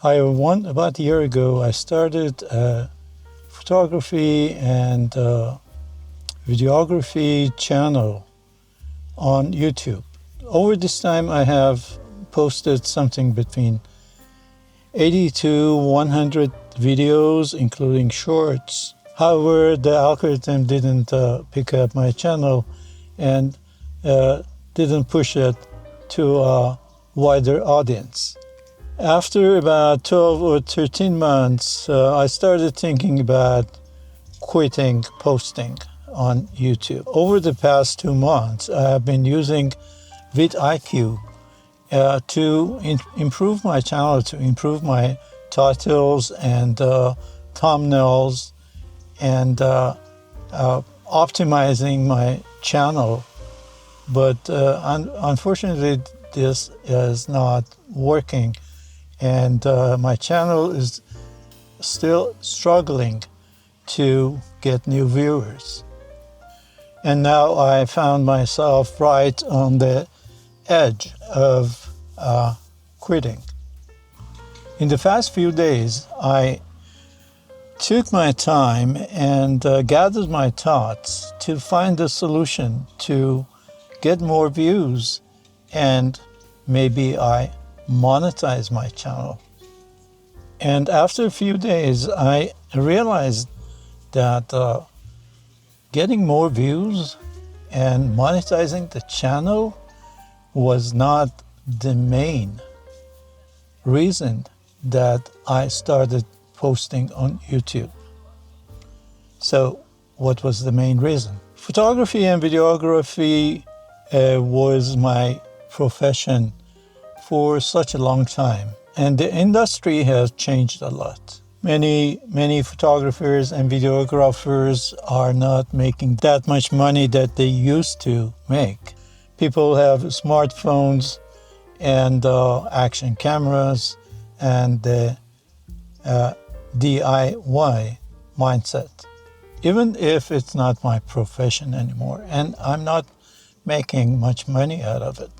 Hi everyone, about a year ago I started a photography and videography channel on YouTube. Over this time I have posted something between 80 to 100 videos, including shorts. However, the algorithm didn't pick up my channel and didn't push it to a wider audience. After about 12 or 13 months, I started thinking about quitting posting on YouTube. Over the past 2 months, I have been using vidIQ to improve my channel, to improve my titles and thumbnails and optimizing my channel. But unfortunately, this is not working. And my channel is still struggling to get new viewers. And now I found myself right on the edge of quitting. In the past few days, I took my time and gathered my thoughts to find a solution to get more views, and maybe I monetize my channel. And after a few days, I realized that getting more views and monetizing the channel was not the main reason that I started posting on YouTube. So what was the main reason? Photography and videography was my profession for such a long time, and the industry has changed a lot. Many photographers and videographers are not making that much money that they used to make. People have smartphones and action cameras and the DIY mindset. Even if it's not my profession anymore and I'm not making much money out of it,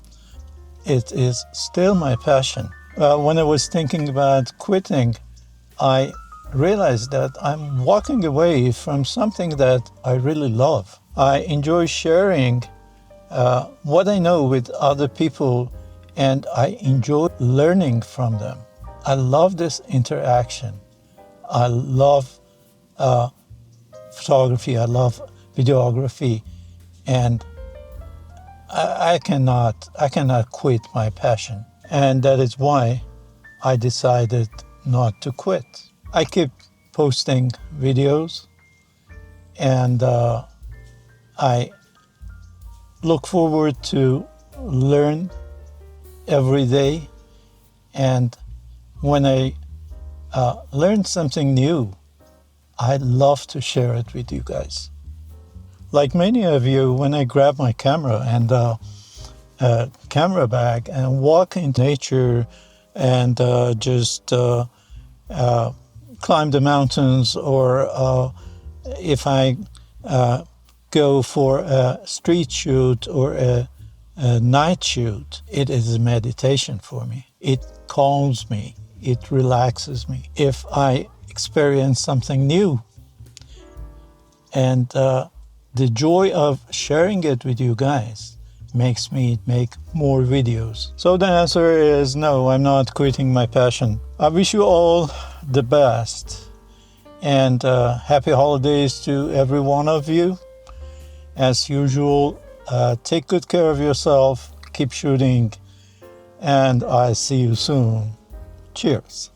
it is still my passion. When I was thinking about quitting, I realized that I'm walking away from something that I really love. I enjoy sharing what I know with other people, and I enjoy learning from them. I love this interaction. I love photography, I love videography, and I cannot quit my passion. And that is why I decided not to quit. I keep posting videos, and I look forward to learn every day. And when I learn something new, I love to share it with you guys. Like many of you, when I grab my camera and camera bag and walk in nature and just climb the mountains, or if I go for a street shoot or a night shoot, it is a meditation for me. It calms me. It relaxes me. If I experience something new, and the joy of sharing it with you guys makes me make more videos. So the answer is no, I'm not quitting my passion. I wish you all the best, and happy holidays to every one of you. As usual, take good care of yourself, keep shooting, and I see you soon. Cheers.